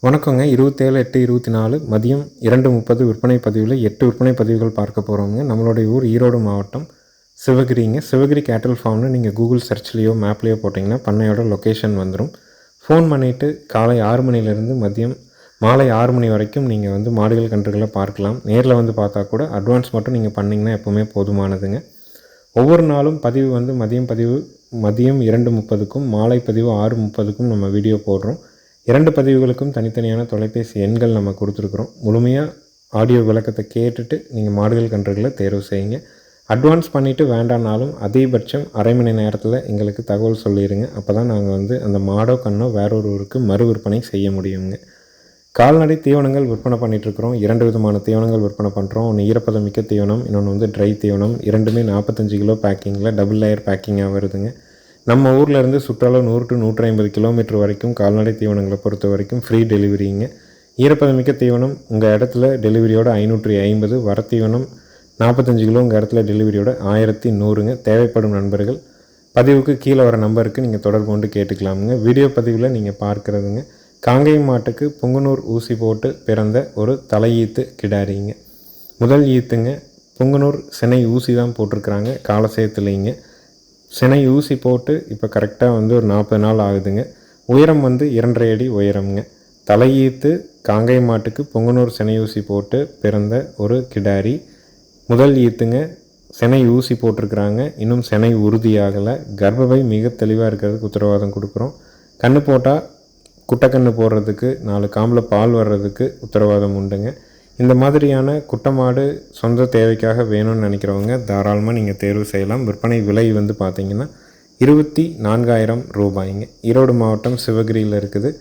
வணக்கங்க. 27/8/24 மதியம் 2:30 விற்பனை பதிவில் 8 விற்பனை பதிவுகள் பார்க்க போகிறோங்க. நம்மளுடைய ஊர் ஈரோடு மாவட்டம் சிவகிரிங்க. சிவகிரி கேட்டல் ஃபார்ம்னு நீங்கள் கூகுள் சர்ச்லேயோ மேப்லேயோ போட்டிங்கன்னா பண்ணையோட லொக்கேஷன் வந்துடும். ஃபோன் பண்ணிவிட்டு காலை 6 மணிலேருந்து மாலை 6 மணி வரைக்கும் நீங்கள் வந்து மாடுகள் கன்றுகளை பார்க்கலாம். நேரில் வந்து பார்த்தா கூட அட்வான்ஸ் மட்டும் நீங்கள் பண்ணிங்கன்னா எப்போவுமே போதுமானதுங்க. ஒவ்வொரு நாளும் பதிவு வந்து மதியம் 2:30க்கும் மாலை பதிவு 6:30க்கும் நம்ம வீடியோ போடுறோம். 2 பதிவுகளுக்கும் தனித்தனியான தொலைபேசி எண்கள் நம்ம கொடுத்துருக்குறோம். முழுமையாக ஆடியோ விளக்கத்தை கேட்டுட்டு நீங்கள் மாடுகள் கன்றுகளை தேர்வு செய்யுங்க. அட்வான்ஸ் பண்ணிவிட்டு வேண்டானாலும் அதிகபட்சம் அரை மணி நேரத்தில் எங்களுக்கு தகவல் சொல்லிடுங்க. அப்போ தான் நாங்கள் வந்து அந்த மாடோ கண்ணோ வேறொரு ஊருக்கு மறு விற்பனை செய்ய முடியுங்க. கால்நடை தீவனங்கள் விற்பனை பண்ணிகிட்ருக்குறோம். 2 விதமான தீவனங்கள் விற்பனை பண்ணுறோம். ஒன்று ஈரப்பதமிக்க தீவனம், இன்னொன்று வந்து ட்ரை தீவனம். இரண்டுமே 45 கிலோ பேக்கிங்கில் டபுள் லேயர் பேக்கிங்காக வருதுங்க. நம்ம ஊரில் இருந்து சுற்றளவு 100 to 150 கிலோமீட்டர் வரைக்கும் கால்நடை தீவனங்களை பொறுத்த வரைக்கும் ஃப்ரீ டெலிவரிங்க. ஈரப்பதமிக்க தீவனம் உங்கள் இடத்துல டெலிவரியோட 550, வர தீவனம் 45 கிலோ உங்கள் இடத்துல டெலிவரியோட 1100ங்க. தேவைப்படும் நண்பர்கள் பதிவுக்கு கீழே வர நம்பருக்கு நீங்கள் தொடர்பு கொண்டு கேட்டுக்கலாமுங்க. வீடியோ பதிவில் நீங்கள் பார்க்குறதுங்க காங்கேயம் மாட்டுக்கு புங்குனூர் ஊசி போட்டு பிறந்த ஒரு தலையீத்து கிடாரிங்க. முதல் ஈத்துங்க. புங்குனூர் சினை ஊசி தான் போட்டிருக்கிறாங்க, காலசேத்துலைங்க. சினை ஊசி போட்டு இப்போ கரெக்டாக வந்து ஒரு 40 நாள் ஆகுதுங்க. உயரம் வந்து 2.5 அடி உயரம்ங்க. தலையீத்து காங்கேயம் மாட்டுக்கு பொங்கனூர் சினை ஊசி போட்டு பிறந்த ஒரு கிடாரி. முதல் ஈத்துங்க. சினை ஊசி போட்டிருக்கிறாங்க, இன்னும் சினை உறுதியாகலை. கர்ப்பப்பை மிக தெளிவாக இருக்கிறதுக்கு உத்தரவாதம் கொடுக்குறோம். கன்று போட்டால் குட்டைக்கன்று போடுறதுக்கு 4 காம்பில் பால் வர்றதுக்கு உத்தரவாதம் உண்டுங்க. இந்த மாதிரியான குட்டை மாடு சொந்த தேவைக்காக வேணும்னு நினைக்கிறவங்க தாராளமாக நீங்கள் தேர்வு செய்யலாம். விற்பனை விலை வந்து பார்த்திங்கன்னா 24,000 ரூபாய்ங்க. ஈரோடு மாவட்டம் சிவகிரியில் இருக்குது.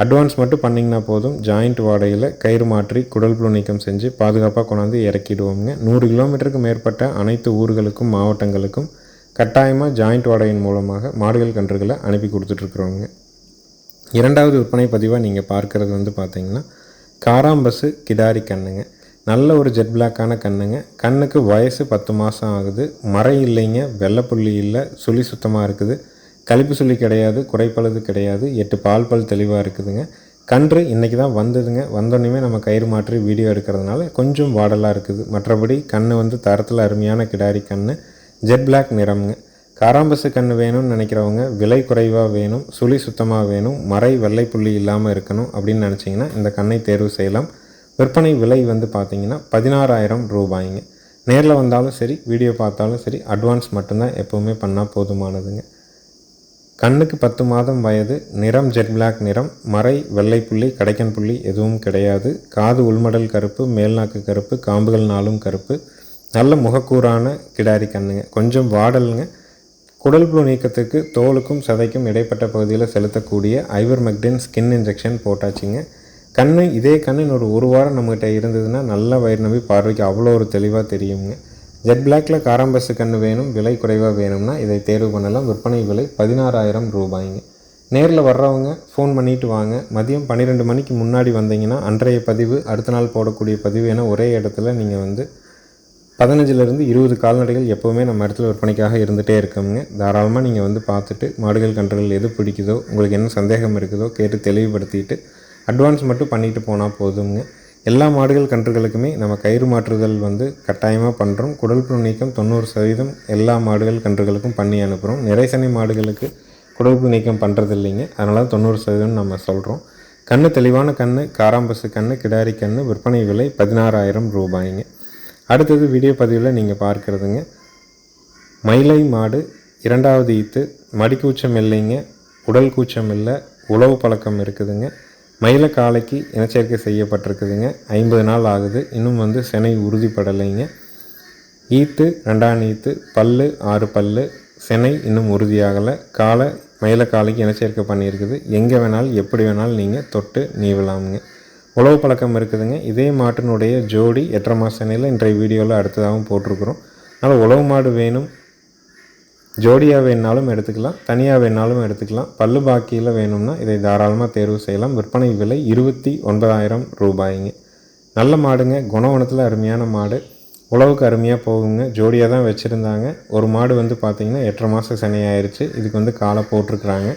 அட்வான்ஸ் மட்டும் பண்ணிங்கன்னா போதும். ஜாயிண்ட் வாடகையில் கயிறு மாற்றி குடல் புழு நீக்கம் செஞ்சு பாதுகாப்பாக கொண்டாந்து இறக்கிடுவோங்க. 100 கிலோமீட்டருக்கு மேற்பட்ட அனைத்து ஊர்களுக்கும் மாவட்டங்களுக்கும் கட்டாயமாக ஜாயிண்ட் வாடகையின் மூலமாக மாடுகள் கன்றுகளை அனுப்பி கொடுத்துட்ருக்குறோங்க. இரண்டாவது விற்பனை பதிவாக நீங்கள் பார்க்குறது வந்து பார்த்திங்கன்னா காராம்பசு கிடாரி கண்ணுங்க. நல்ல ஒரு ஜெட் பிளாக்கான கண்ணுங்க. கண்ணுக்கு வயசு 10 மாதம் ஆகுது. மறை இல்லைங்க, வெள்ளைப்புள்ளி இல்லை, சுழி சுத்தமாக இருக்குது. கழிப்பு சுழி கிடையாது, குறைப்பழுது கிடையாது. 8 பால் பல் தெளிவாக இருக்குதுங்க. கன்று இன்றைக்கி தான் வந்ததுங்க. வந்தோடனே நம்ம கயிறு மாற்றி வீடியோ எடுக்கிறதுனால கொஞ்சம் வாடலாக இருக்குது. மற்றபடி கன்று வந்து தரத்தில் அருமையான கிடாரி கன்று, ஜெட் பிளாக் நிறம்ங்க. காராம்பசு கன்று வேணும்னு நினைக்கிறவங்க, விலை குறைவாக வேணும், சுழி சுத்தமாக வேணும், மறை வெள்ளைப்புள்ளி இல்லாமல் இருக்கணும் அப்படின்னு நினச்சிங்கன்னா இந்த கண்ணை தேர்வு செய்யலாம். விற்பனை விலை வந்து பார்த்திங்கன்னா 16,000 ரூபாய்ங்க. நேரில் வந்தாலும் சரி, வீடியோ பார்த்தாலும் சரி, அட்வான்ஸ் மட்டும்தான் எப்போவுமே பண்ணால் போதுமானதுங்க. கண்ணுக்கு 10 மாதம் வயது, நிறம் ஜெட் பிளாக் நிறம், மறை வெள்ளைப்புள்ளி கடைக்கன் புள்ளி எதுவும் கிடையாது. காது உள்மடல் கருப்பு, மேல்நாக்கு கருப்பு, காம்புகள் நாளும் கருப்பு. நல்ல முகக்கூறான கிடாரி கண்ணுங்க. கொஞ்சம் வாடலுங்க. குடல் புழு நீக்கத்துக்கு தோலுக்கும் சதைக்கும் இடைப்பட்ட பகுதியில் செலுத்தக்கூடிய ஐவர்மெக்டின் ஸ்கின் இன்ஜெக்ஷன் போட்டாச்சுங்க. கண்ணு இதே கண்ணு இன்னொரு 1 வாரம் நம்மகிட்ட இருந்ததுன்னா நல்ல வயிறு நம்பி பார்வைக்கு அவ்வளோ ஒரு தெளிவாக தெரியுங்க. ஜெட் பிளாக்கில் காராம்பசு கன்று வேணும், விலை குறைவாக வேணும்னா இதை தேர்வு பண்ணலாம். விற்பனை விலை 16,000 ரூபாய்ங்க. நேரில் வர்றவங்க ஃபோன் பண்ணிவிட்டு வாங்க. மதியம் 12 மணிக்கு முன்னாடி வந்தீங்கன்னா அன்றைய பதிவு, அடுத்த நாள் போடக்கூடிய பதிவு என ஒரே இடத்துல நீங்கள் வந்து 15லேருந்து 20 கால்நடைகள் எப்போவுமே நம்ம இடத்துல விற்பனைக்காக இருந்துகிட்டே இருக்கோங்க. தாராளமாக நீங்கள் வந்து பார்த்துட்டு மாடுகள் கன்றுகள் எது பிடிக்குதோ, உங்களுக்கு என்ன சந்தேகம் இருக்குதோ கேட்டு தெளிவுபடுத்திட்டு அட்வான்ஸ் மட்டும் பண்ணிட்டு போனால் போதுங்க. எல்லா மாடுகள் கன்றுகளுக்குமே நம்ம கயிறு மாற்றுதல் வந்து கட்டாயமாக பண்ணுறோம். குடல் புழு நீக்கம் 90% எல்லா மாடுகள் கன்றுகளுக்கும் பண்ணி அனுப்புகிறோம். நிறைசனை மாடுகளுக்கு குடல் புழு நீக்கம் பண்ணுறது இல்லைங்க, அதனால் 90% நம்ம சொல்கிறோம். கன்று தெளிவான கன்று, காராம்பசு கன்று, கிடாரி கன்று. விற்பனை விலை 16,000 ரூபாய்ங்க. அடுத்தது வீடியோ பதிவில் நீங்கள் பார்க்குறதுங்க மயிலை மாடு, 2வது ஈத்து. மடிக்கூச்சம் இல்லைங்க, உடல் கூச்சம் இல்லை, உழவு பழக்கம் இருக்குதுங்க. மயிலை காலைக்கு இனச்சேர்க்கை செய்யப்பட்டிருக்குதுங்க. 50 நாள் ஆகுது. இன்னும் வந்து சினை உறுதிப்படலைங்க. ஈத்து 2ஆம் ஈத்து, பல்லு 6 பல்லு, சினை இன்னும் உறுதியாகலை. மயிலை காலைக்கு இனச்சேர்க்கை பண்ணியிருக்குது. எங்கே வேணாலும் எப்படி வேணாலும் நீங்கள் தொட்டு நீவலாமுங்க. உழவு பழக்கம் இருக்குதுங்க. இதே மாட்டினுடைய ஜோடி 8.5 மாத சினையில் இன்றைய வீடியோவில் அடுத்ததாகவும் போட்டிருக்கிறோம். அதனால் உழவு மாடு வேணும், ஜோடியாக வேணுனாலும் எடுத்துக்கலாம், தனியாக வேணுனாலும் எடுத்துக்கலாம். பல்லு பாக்கியில் வேணும்னா இதை தாராளமாக தேர்வு செய்யலாம். விற்பனை விலை 29,000 ரூபாய்ங்க. நல்ல மாடுங்க, குணவனத்தில் அருமையான மாடு, உழவுக்கு அருமையாக போகுங்க. ஜோடியாக தான் வச்சுருந்தாங்க. ஒரு மாடு வந்து பார்த்திங்கன்னா 8.5 மாத சினை ஆயிடுச்சு. இதுக்கு வந்து காலை போட்டிருக்கிறாங்க.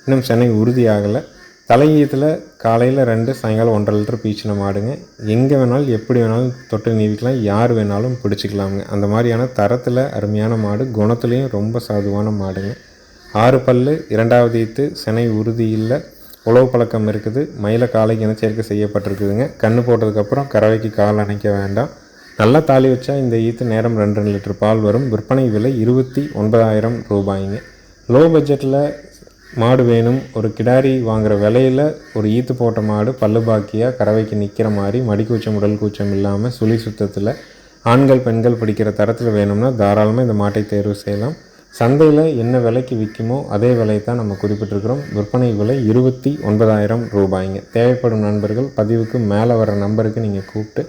இன்னும் சினை உறுதியாகலை. தலையீத்தில் காலையில் 2 சாயங்காலம் 1.5 லிட்டர் பீச்சின மாடுங்க. எங்கே வேணாலும் எப்படி வேணாலும் தொட்டு நீவிக்கலாம், யார் வேணாலும் பிடிச்சிக்கலாமுங்க. அந்த மாதிரியான தரத்தில் அருமையான மாடு, குணத்துலேயும் ரொம்ப சாதுவான மாடுங்க. 6 பல்லு, 2வது ஈத்து, சினை உறுதி இல்லை, உழவு பழக்கம் இருக்குது, மயில காலைக்கு இனச்சேர்க்கை செய்யப்பட்டிருக்குதுங்க. கன்று போட்டதுக்கப்புறம் கறவைக்கு கால் அணைக்க வேண்டாம். நல்லா தாலி வச்சா இந்த ஈத்து நேரம் 2 லிட்டர் பால் வரும். விற்பனை விலை 29,000 ரூபாய்ங்க. லோ பட்ஜெட்டில் மாடு வேணும், ஒரு கிடாரி வாங்குகிற விலையில் ஒரு ஈத்து போட்ட மாடு பல்லு பாக்கியாக கறவைக்கு நிற்கிற மாதிரி, மடிக்கூச்சம் உடல் கூச்சம் இல்லாமல் சுழி சுத்தத்தில் ஆண்கள் பெண்கள் பிடிக்கிற தரத்தில் வேணும்னா தாராளமாக இந்த மாட்டை தேர்வு செய்யலாம். சந்தையில் என்ன விலைக்கு விற்குமோ அதே விலை தான் நம்ம குறிப்பிட்டிருக்கிறோம். விற்பனை விலை 29,000 ரூபாய்ங்க. தேவைப்படும் நண்பர்கள் பதிவுக்கு மேலே வர நம்பருக்கு நீங்கள் கூப்பிட்டு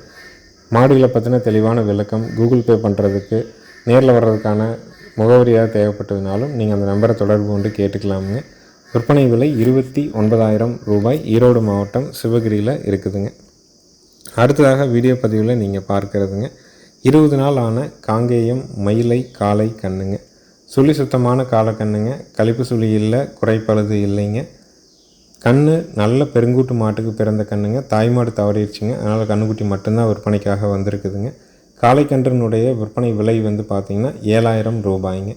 மாடுகளை பற்றின தெளிவான விளக்கம், கூகுள் பே பண்ணுறதுக்கு நேரில் வர்றதுக்கான முகவரியாக தேவைப்பட்டதுனாலும் நீங்கள் அந்த நம்பரை தொடர்பு கொண்டு கேட்டுக்கலாமுங்க. விற்பனை விலை 29,000 ரூபாய். ஈரோடு மாவட்டம் சிவகிரியில் இருக்குதுங்க. அடுத்ததாக வீடியோ பதிவில் நீங்கள் பார்க்குறதுங்க 20 நாள் ஆன காங்கேயம் மயிலை காளை கண்ணுங்க. சுழி சுத்தமான காளை கண்ணுங்க. கழிப்பு சுழி இல்லை, குறைப்பழுது இல்லைங்க. கன்று நல்ல பெருங்கூட்டு மாட்டுக்கு பிறந்த கண்ணுங்க. தாய்மாடு தவறிடுச்சுங்க, அதனால் கண்ணுக்குட்டி மட்டும்தான் விற்பனைக்காக வந்திருக்குதுங்க. காளைக்கன்றினுடைய விற்பனை விலை வந்து பார்த்திங்கன்னா 7,000 ரூபாய்ங்க.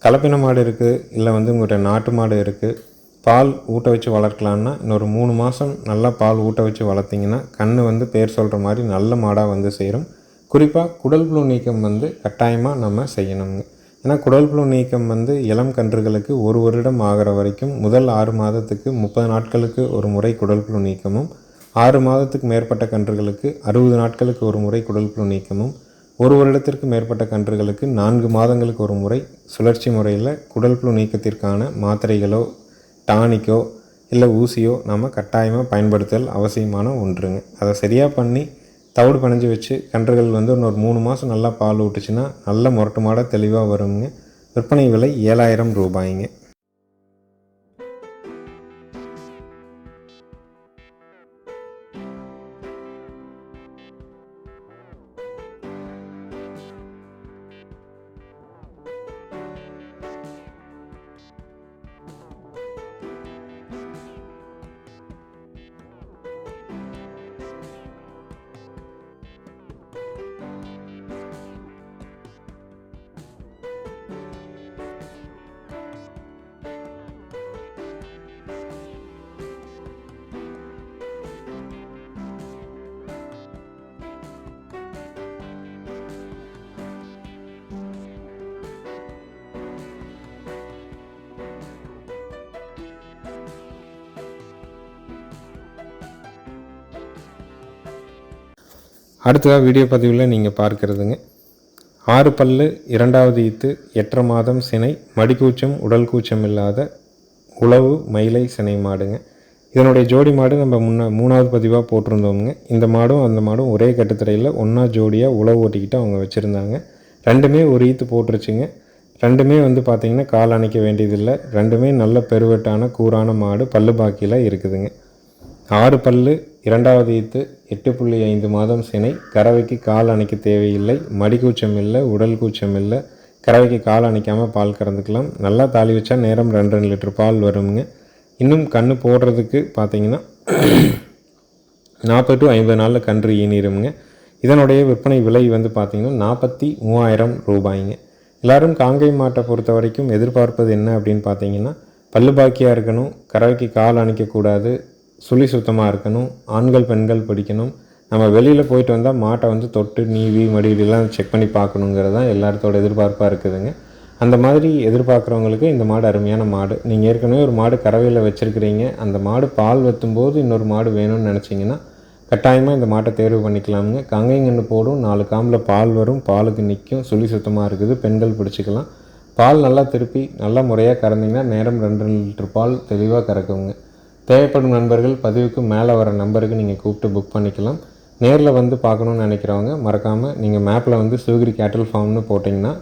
கலப்பின மாடு இருக்குது, இல்லை வந்து உங்கள்கிட்ட நாட்டு மாடு இருக்குது, பால் ஊட்ட வச்சு வளர்க்கலான்னா இன்னொரு 3 மாதம் நல்லா பால் ஊட்ட வச்சு வளர்த்திங்கன்னா கன்று வந்து பேர் சொல்கிற மாதிரி நல்ல மாடாக வந்து சேரும். குறிப்பாக குடல் புழு நீக்கம் வந்து கட்டாயமாக நம்ம செய்யணுங்க. ஏன்னா குடல் புழு நீக்கம் வந்து இளம் கன்றுகளுக்கு 1 வருடம் ஆகிற வரைக்கும் முதல் 6 மாதத்துக்கு 30 நாட்களுக்கு ஒரு முறை குடல் புழு நீக்கமும், 6 மாதத்துக்கு மேற்பட்ட கன்றுகளுக்கு 60 நாட்களுக்கு ஒரு முறை குடல் புழு நீக்கமும், 1 வருடத்திற்கு மேற்பட்ட கன்றுகளுக்கு 4 மாதங்களுக்கு ஒரு முறை சுழற்சி முறையில் குடல் புழு நீக்கத்திற்கான மாத்திரைகளோ டானிக்கோ இல்லை ஊசியோ நம்ம கட்டாயமாக பயன்படுத்தல் அவசியமான ஒன்றுங்க. அதை சரியாக பண்ணி தவிடு பனைஞ்சு வச்சு கன்றுகள் வந்து இன்னொரு 3 மாதம் நல்லா பால் ஊட்டுச்சுன்னா நல்ல முரட்டு மாடாக தெளிவாக வருங்க. விற்பனை விலை 7,000 ரூபாய்ங்க. அடுத்ததாக வீடியோ பதிவில் நீங்கள் பார்க்குறதுங்க 6 பல்லு, 2வது ஈத்து, 8.5 மாதம் சினை, மடிக்கூச்சம் உடல் கூச்சம் இல்லாத உழவு மயிலை சினை மாடுங்க. இதனுடைய ஜோடி மாடு நம்ம 3வது பதிவாக போட்டிருந்தோமுங்க. இந்த மாடும் அந்த மாடும் ஒரே கட்டுத்தரையில் ஒன்றா ஜோடியாக உழவு ஓட்டிக்கிட்டு அவங்க வச்சுருந்தாங்க. ரெண்டுமே ஒரு ஈத்து போட்டுருச்சுங்க. ரெண்டுமே வந்து பார்த்திங்கன்னா கால் அணைக்க வேண்டியதில்லை. ரெண்டுமே நல்ல பெருவெட்டான கூரான மாடு, பல்லு பாக்கியில் இருக்குதுங்க. 6 பல்லு, 2வது ஈத்து, 8.5 மாதம் சினை, கறவைக்கு கால் அணைக்க தேவையில்லை, மடிக்கூச்சம் இல்லை, உடல் கூச்சம் இல்லை, கறவைக்கு கால் அணைக்காமல் பால் கறந்துக்கலாம். நல்லா தாலி வச்சா நேரம் 2 லிட்டர் பால் வருங்க. இன்னும் கன்று போடுறதுக்கு பார்த்திங்கன்னா 40 to 50 நாளில் கன்று ஈனிருங்க. இதனுடைய விற்பனை விலை வந்து பார்த்திங்கன்னா 43,000 ரூபாய்ங்க. எல்லோரும் காங்கை மாட்டை பொறுத்த வரைக்கும் எதிர்பார்ப்பது என்ன அப்படின்னு பார்த்தீங்கன்னா, பல்லு பாக்கியாக இருக்கணும், கறவைக்கு கால் அணைக்கக்கூடாது, சுழி சுத்தமாக இருக்கணும், ஆண்கள் பெண்கள் பிடிக்கணும், நம்ம வெளியில் போயிட்டு வந்தால் மாட்டை வந்து தொட்டு நீவி மடியெல்லாம் செக் பண்ணி பார்க்கணுங்கிறது தான் எல்லாத்தோட எதிர்பார்ப்பாக இருக்குதுங்க. அந்த மாதிரி எதிர்பார்க்குறவங்களுக்கு இந்த மாடு அருமையான மாடு. நீங்கள் ஏற்கனவே ஒரு மாடு கறவையில் வச்சுருக்கிறீங்க, அந்த மாடு பால் வெத்தும்போது இன்னொரு மாடு வேணும்னு நினச்சிங்கன்னா கட்டாயமாக இந்த மாட்டை தேர்வு பண்ணிக்கலாமுங்க. கங்கைங்கன்று போடும், 4 காம்பில் பால் வரும், பாலுக்கு நிற்கும், சுழி சுத்தமாக இருக்குது, பெண்கள் பிடிச்சிக்கலாம். பால் நல்லா திருப்பி நல்ல முறையாக கறந்தீங்கன்னா நேரம் 2 லிட்டர் பால் தெளிவாக கறக்குங்க. தேவைப்படும் நண்பர்கள் பதிவுக்கு மேலே வர நம்பருக்கு நீங்கள் கூப்பிட்டு புக் பண்ணிக்கலாம். நேரில் வந்து பார்க்கணுன்னு நினைக்கிறவங்க மறக்காமல் நீங்கள் மேப்பில் வந்து சிவகிரி கேட்டில் ஃபார்ம்னு போட்டிங்கன்னா,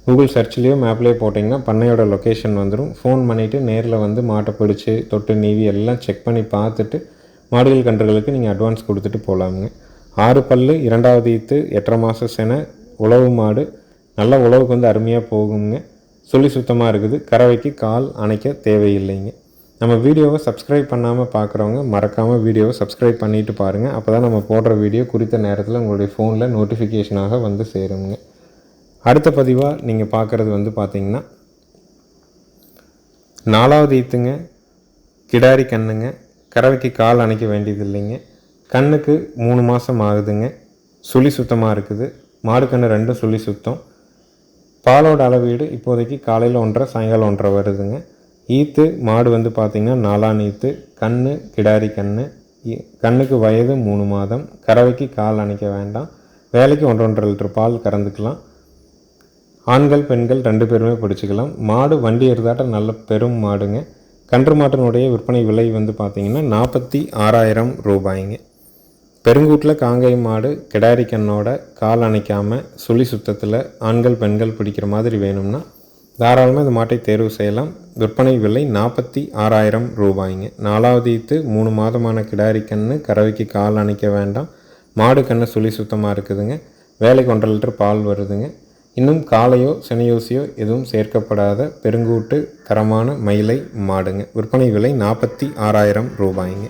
கூகுள் சர்ச்லேயோ மேப்லேயோ போட்டிங்கன்னா பண்ணையோட லொக்கேஷன் வந்துடும். ஃபோன் பண்ணிவிட்டு நேரில் வந்து மாட்டை பிடிச்சி தொட்டு நீவி எல்லாம் செக் பண்ணி பார்த்துட்டு மாடுகள் கன்றுகளுக்கு நீங்கள் அட்வான்ஸ் கொடுத்துட்டு போகலாமுங்க. 6 பல்லு, 2வது ஈத்து, 8.5 மாத செனை, உழவு மாடு, நல்ல உழவுக்கு வந்து அருமையாக போகுங்க. சுழி சுத்தமாக இருக்குது, கறவைக்கு கால் அணைக்க தேவையில்லைங்க. நம்ம வீடியோவை சப்ஸ்கிரைப் பண்ணாமல் பார்க்குறவங்க மறக்காமல் வீடியோவை சப்ஸ்கிரைப் பண்ணிவிட்டு பாருங்கள். அப்போ தான் நம்ம போடுற வீடியோ குறித்த நேரத்தில் உங்களுடைய ஃபோனில் நோட்டிஃபிகேஷனாக வந்து சேருங்க. அடுத்த பதிவாக நீங்கள் பார்க்குறது வந்து பார்த்திங்கன்னா 4வது ஈத்துங்க, கிடாரி கண்ணுங்க. கறவைக்கு கால் அணைக்க வேண்டியது இல்லைங்க. கண்ணுக்கு 3 மாதம் ஆகுதுங்க. சுழி சுத்தமாக இருக்குது. மாடு கன்று 2 சுழி சுத்தம். பாலோட அளவீடு இப்போதைக்கு காலையில் 1.5 சாயங்காலம் 1.5 வருதுங்க. ஈத்து மாடு வந்து பார்த்திங்கன்னா 4ஆம் ஈத்து. கண்ணு கிடாரி கண்ணு. கண்ணுக்கு வயது 3 மாதம். கறவைக்கு கால் அணைக்க வேண்டாம். வேலைக்கு 1.5 லிட்டர் பால் கறந்துக்கலாம். ஆண்கள் பெண்கள் 2 பேருமே பிடிச்சிக்கலாம். மாடு வண்டி எடுத்தாட்ட நல்ல பெரும் மாடுங்க. கன்று மாட்டினுடைய விற்பனை விலை வந்து பார்த்திங்கன்னா 46,000 ரூபாய்ங்க. பெருங்கூட்டில் காங்கை மாடு கிடாரி கண்ணோட கால் அணைக்காமல் சுழி சுத்தத்தில் ஆண்கள் பெண்கள் பிடிக்கிற மாதிரி வேணும்னா தாராளமாக இந்த மாட்டை தேர்வு செய்யலாம். விற்பனை விலை 46,000 ரூபாய்ங்க. 4வது ஈத்து 3 மாதமான கிடாரி கன்று. கறவைக்கு கால் அணைக்க வேண்டாம். மாடு கன்று சுழி சுத்தமாக இருக்குதுங்க. வேலைக்கு 1.5 லிட்டர் பால் வருதுங்க. இன்னும் காளையோ செனையூசியோ எதுவும் சேர்க்கப்படாத பெருங்கூட்டு தரமான மயிலை மாடுங்க. விற்பனை விலை 46,000 ரூபாய்ங்க.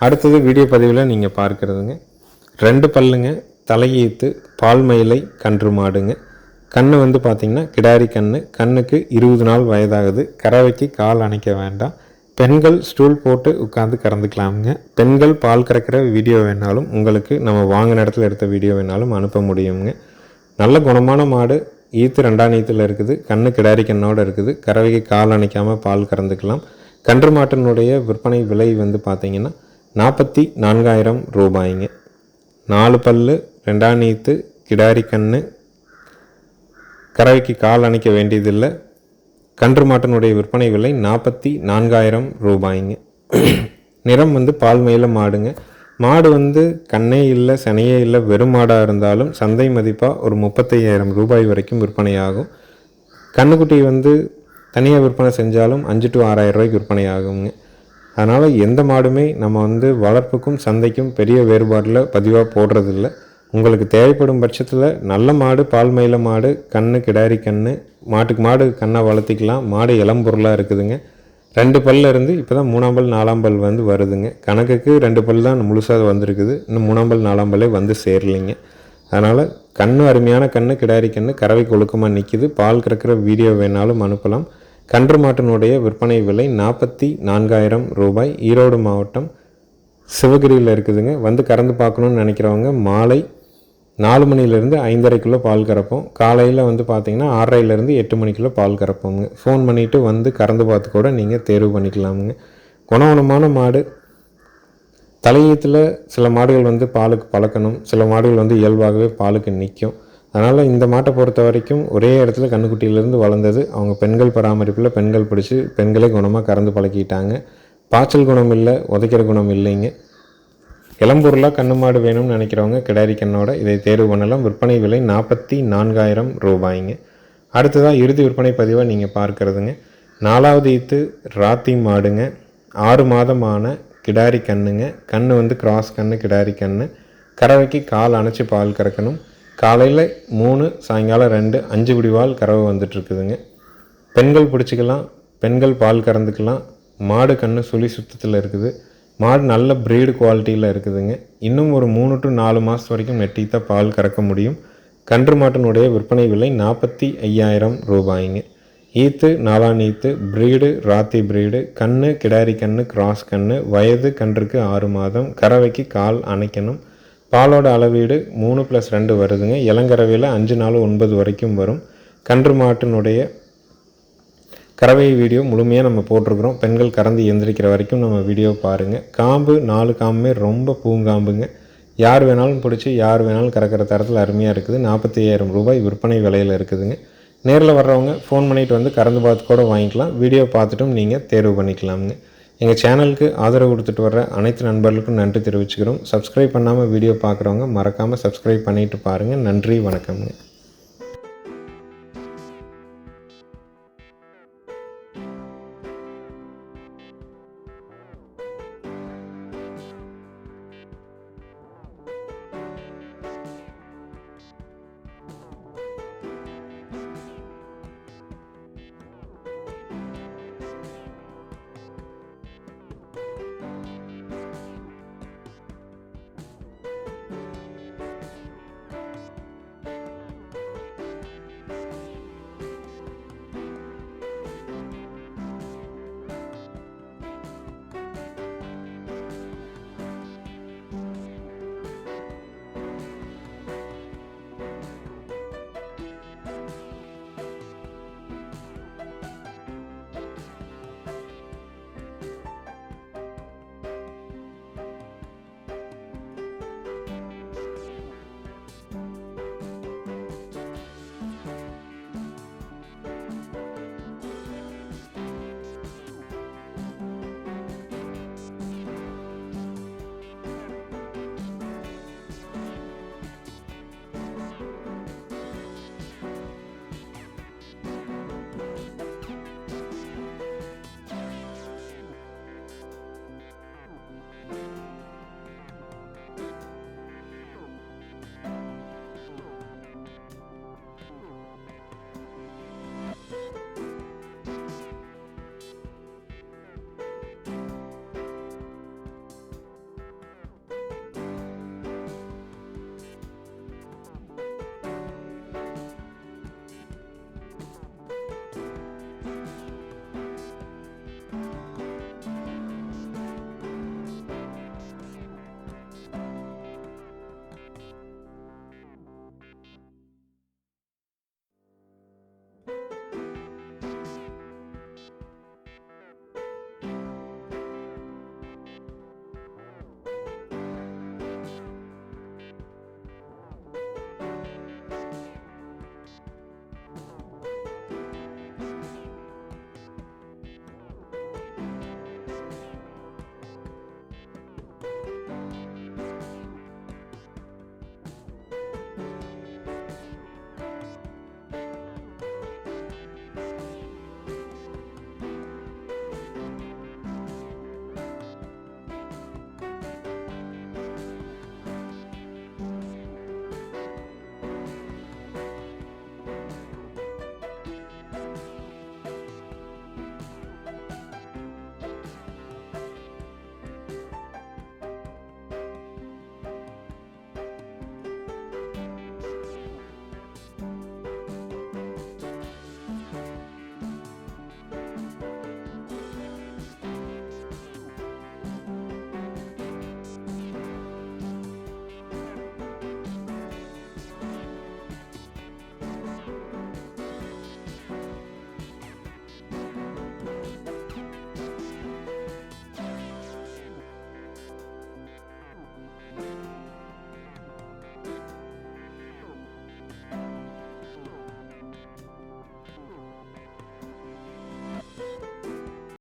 அடுத்தது வீடியோ பதிவில் நீங்கள் பார்க்குறதுங்க 2 பல்லுங்க, தலையீத்து, பால் மயிலை கன்று மாடுங்க. கண்ணு வந்து பார்த்திங்கன்னா கிடாரி கண்ணு. கண்ணுக்கு 20 நாள் வயதாகுது. கறவைக்கு கால் அணைக்க வேண்டாம். பெண்கள் ஸ்டூல் போட்டு உட்காந்து கறந்துக்கலாமுங்க. பெண்கள் பால் கறக்கிற வீடியோ வேணாலும் உங்களுக்கு நம்ம வாங்கின இடத்துல எடுத்த வீடியோ வேணாலும் அனுப்ப முடியுங்க. நல்ல குணமான மாடு. ஈத்து 2ஆம் ஈத்தில் இருக்குது. கண்ணு கிடாரி கண்ணோடு இருக்குது. கறவைக்கு கால் அணைக்காமல் பால் கறந்துக்கலாம். கன்று மாட்டினுடைய விற்பனை விலை வந்து பார்த்திங்கன்னா 44,000 ரூபாய்ங்க. 4 பல்லு, 2ஆம் ஈத்து, கிடாரி கண்ணு. கறவைக்கு கால் அணைக்க வேண்டியதில்லை. கன்று மாட்டினுடைய விற்பனை விலை 44,000 ரூபாய்ங்க. நிறம் வந்து பால் மயில மாடுங்க. மாடு வந்து கண்ணே இல்லை சனையே இல்லை வெறும் மாடாக இருந்தாலும் சந்தை மதிப்பாக ஒரு 35,000 ரூபாய் வரைக்கும் விற்பனையாகும். கண்ணுக்குட்டி வந்து தனியாக விற்பனை செஞ்சாலும் 5 to 6,000 ரூபாய்க்கு விற்பனை ஆகுங்க. அதனால் எந்த மாடுமே நம்ம வந்து வளர்ப்புக்கும் சந்தைக்கும் பெரிய வேறுபாடில் பதிவாக போடுறதில்ல. உங்களுக்கு தேவைப்படும் பட்சத்தில் நல்ல மாடு, பால் மயில மாடு, கண்ணு கிடாரி கண்ணு, மாட்டுக்கு மாடு கண்ணை வளர்த்திக்கலாம். மாடு இளம்பொருளாக இருக்குதுங்க. 2 பல்ல இருந்து இப்போ தான் 3ஆம் பல் 4ஆம் பல் வந்து வருதுங்க. கணக்குக்கு 2 பல் தான் முழுசாக வந்திருக்குது. இன்னும் 3ஆம் பல் 4ஆம் பல்லே வந்து சேரலைங்க. அதனால் கண்ணு அருமையான கண்ணு, கிடாரி கண்ணு, கறவைக்கு ஒழுக்கமாக நிற்கிது. பால் கறக்கிற வீடியோ வேணாலும் அனுப்பலாம். கன்று மாட்டினுடைய விற்பனை விலை 44,000 ரூபாய். ஈரோடு மாவட்டம் சிவகிரியில் இருக்குதுங்க. வந்து கறந்து பார்க்கணுன்னு நினைக்கிறவங்க மாலை 4 மணிலேருந்து 5:30 பால் கறப்போம். காலையில் வந்து பார்த்திங்கன்னா 6:30லேருந்து 8 மணிக்குள்ளே பால் கறப்போங்க. ஃபோன் பண்ணிவிட்டு வந்து கறந்து பார்த்து கூட நீங்கள் தேர்வு பண்ணிக்கலாமுங்க. குணமான மாடு. தலையீத்தில் சில மாடுகள் வந்து பாலுக்கு பழக்கணும். சில மாடுகள் வந்து இயல்பாகவே பாலுக்கு நிற்கும். அதனால் இந்த மாட்டை பொறுத்த வரைக்கும் ஒரே இடத்துல கன்றுக்குட்டியிலேருந்து வளர்ந்தது. அவங்க பெண்கள் பராமரிப்பில் பெண்கள் பிடிச்சி பெண்களே குணமாக கறந்து பழக்கிட்டாங்க. பாய்ச்சல் குணம் இல்லை, உதைக்கிற குணம் இல்லைங்க. இளம்பொருளாக கண்ணு மாடு வேணும்னு நினைக்கிறவங்க கிடாரி கண்ணோட இதை தேர்வு பண்ணலாம். விற்பனை விலை 44,000 ரூபாய்ங்க. அடுத்ததாக இறுதி விற்பனை பதிவாக நீங்கள் பார்க்குறதுங்க 4வது ஈத்து ராத்தி மாடுங்க. 6 மாதமான கிடாரி கண்ணுங்க. கண்ணு வந்து கிராஸ் கண்ணு, கிடாரி கண்ணு. கறவைக்கு கால் அணைச்சி பால் கறக்கணும். காலையில் 3, சாயங்காலம் 2, 5 குடிவால் கறவை வந்துட்டுருக்குதுங்க. பெண்கள் பிடிச்சிக்கலாம். பெண்கள் பால் கறந்துக்கலாம். மாடு கண்ணு சுழி சுத்தத்தில் இருக்குது. மாடு நல்ல ப்ரீடு குவாலிட்டியில் இருக்குதுங்க. இன்னும் ஒரு 3 to 4 மாதம் வரைக்கும் நெட்டித்தான் பால் கறக்க முடியும். கன்று மாட்டினுடைய விற்பனை விலை 45,000 ரூபாய்ங்க. ஈத்து 4ஆம் ஈத்து, ப்ரீடு ராத்தி ப்ரீடு, கண்ணு கிடாரி கண்ணு, கிராஸ் கண்ணு. வயது கன்றுக்கு 6 மாதம். கறவைக்கு கால் அணைக்கணும். பாலோட அளவீடு 3+2 வருதுங்க. இளங்கறவையில் 5 நாள் 9 வரைக்கும் வரும். கன்று மாட்டினுடைய கறவை வீடியோ முழுமையாக நம்ம போட்டிருக்கிறோம். பெண்கள் கறந்து எந்திரிக்கிற வரைக்கும் நம்ம வீடியோ பாருங்கள். காம்பு 4 காம்புமே ரொம்ப பூங்காம்புங்க. யார் வேணாலும் பிடிச்சி யார் வேணாலும் கறக்கிற தரத்தில் அருமையாக இருக்குது. 45,000 ரூபாய் விற்பனை விலையில் இருக்குதுங்க. நேரில் வர்றவங்க ஃபோன் பண்ணிவிட்டு வந்து கறந்து பார்த்து கூட வாங்கிக்கலாம். வீடியோ பார்த்துட்டும் நீங்கள் தேர்வு பண்ணிக்கலாமுங்க. எங்கள் சேனலுக்கு ஆதரவு கொடுத்துட்டு வர்ற அனைத்து நண்பர்களுக்கும் நன்றி தெரிவிச்சுக்கிறோம். சப்ஸ்கிரைப் பண்ணாமல் வீடியோ பார்க்குறவங்க மறக்காமல் சப்ஸ்கிரைப் பண்ணிவிட்டு பாருங்கள். நன்றி, வணக்கம்ங்க.